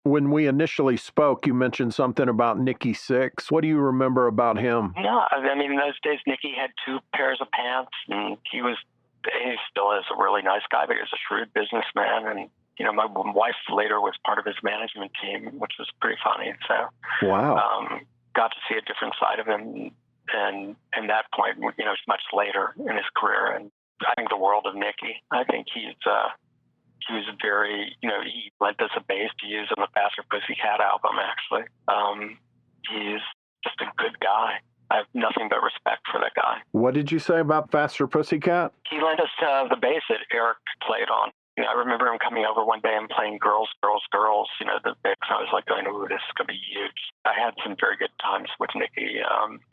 When we initially spoke, you mentioned something about Nikki Sixx. What do you remember about him? No, I mean, in those days, Nikki had 2 pairs of pants, and he still is a really nice guy, but he was a shrewd businessman. And, you know, my wife later was part of his management team, which was pretty funny. So, wow. Got to see a different side of him. And that point, you know, much later in his career. And I think the world of Nikki. I think he was very, you know, he lent us a bass to use on the Faster Pussycat album, actually. He's just a good guy. I have nothing but respect for that guy. What did you say about Faster Pussycat? He lent us the bass that Eric played on. You know, I remember him coming over one day and playing Girls, Girls, Girls, you know, the bass. I was like going, ooh, this is going to be huge. I had some very good times with Nikki.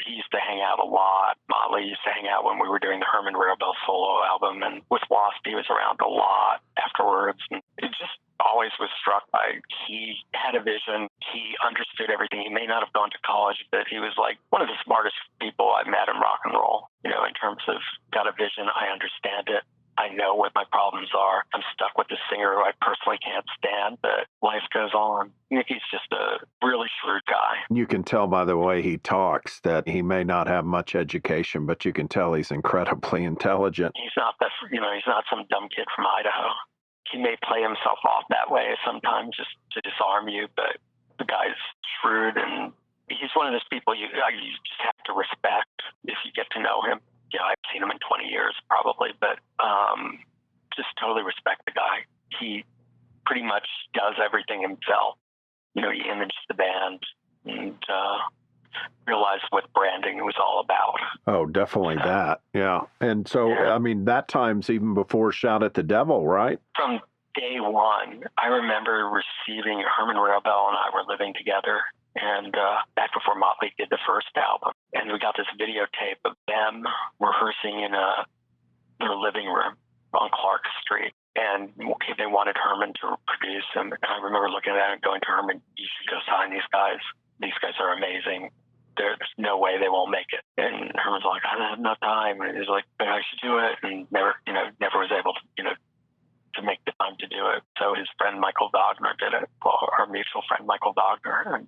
He used to hang out a lot. Motley used to hang out when we were doing the Herman Rarebell solo album. And with WASP, he was around a lot afterwards. And it just always was struck by, he had a vision. He understood everything. He may not have gone to college, but he was like one of the smartest people I've met in rock and roll, you know, in terms of got a vision. I understand it. I know what my problems are. I'm stuck with the singer who I personally can't stand, but life goes on. Nicky's just a really shrewd guy. You can tell by the way he talks that he may not have much education, but you can tell he's incredibly intelligent. He's not he's not some dumb kid from Idaho. He may play himself off that way sometimes just to disarm you, but the guy's shrewd, and he's one of those people you just have to respect if you get to know him. Yeah, I've seen him in 20 years probably, but just totally respect the guy. He pretty much does everything himself. You know, he imaged the band and realized what branding was all about. Oh, definitely that. Yeah. And so, yeah. I mean, that time's even before Shout at the Devil, right? From day one, I remember receiving Herman Rarebell and I were living together. And back before Motley did the first album. And we got this videotape of them rehearsing in their living room on Clark Street. And they wanted Herman to produce them. And I remember looking at it and going to Herman, you should go sign these guys. These guys are amazing. There's no way they won't make it. And Herman's like, I don't have enough time. And he's like, but I should do it. And never was able to make the time to do it. So his friend Michael Wagener did it, our mutual friend Michael Wagener, and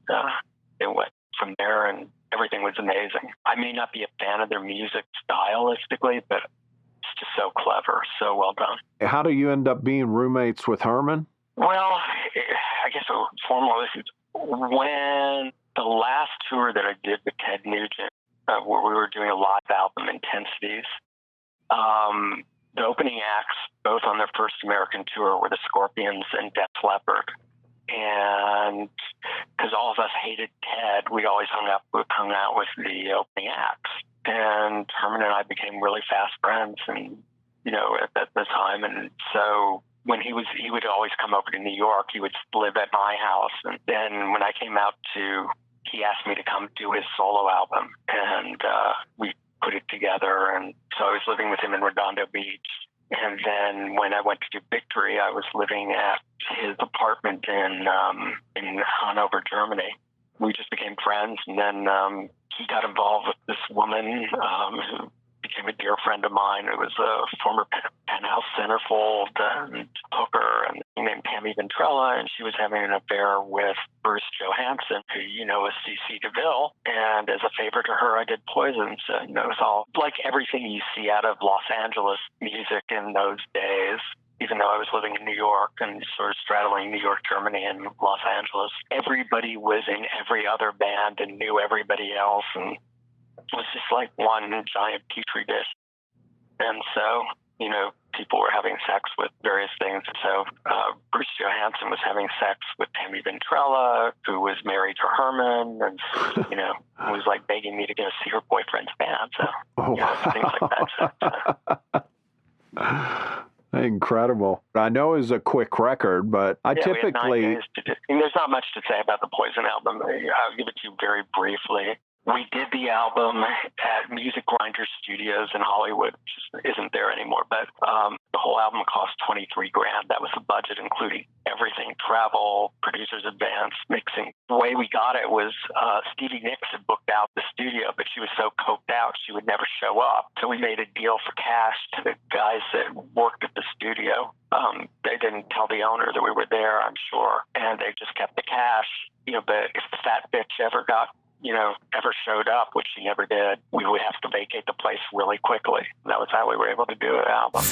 it went from there, and everything was amazing. I may not be a fan of their music stylistically, but it's just so clever, so well done. How do you end up being roommates with Herman? Well, I guess formally, when the last tour that I did with Ted Nugent, where we were doing a live album, Intensities, the opening acts, both on their first American tour, were the Scorpions and Def Leppard. And because all of us hated Ted, we always hung out with the opening acts. And Herman and I became really fast friends, and at the time. And so when he would always come over to New York. He would live at my house, and then when I came out he asked me to come do his solo album, and we put it together. And so I was living with him in Redondo Beach. And then when I went to do Victory, I was living at his apartment in Hanover, Germany. We just became friends. And then he got involved with this woman who became a dear friend of mine. It was a former Penthouse centerfold and hooker, and named Tammy Ventrella, and she was having an affair with Bruce Johansson, who was CC DeVille. And as a favor to her, I did Poison. So it was all like everything you see out of Los Angeles music in those days. Even though I was living in New York and sort of straddling New York, Germany, and Los Angeles, everybody was in every other band and knew everybody else, and it was just like one giant petri dish. And so, people were having sex with various things. So Bruce Johansson was having sex with Tammy Ventrella, who was married to Herman, and, was like begging me to go see her boyfriend's band. So, things like that. So. Incredible. I know it's a quick record, but typically... We had 9 days to do. There's not much to say about the Poison album. I'll give it to you very briefly. We did the album at Music Grinder Studios in Hollywood, which isn't there anymore. But the whole album cost $23,000. That was the budget, including everything: travel, producer's advance, mixing. The way we got it was Stevie Nicks had booked out the studio, but she was so coked out she would never show up. So we made a deal for cash to the guys that worked at the studio. They didn't tell the owner that we were there, I'm sure, and they just kept the cash. But if the fat bitch ever showed up, which she never did, we would have to vacate the place really quickly. That was how we were able to do an album.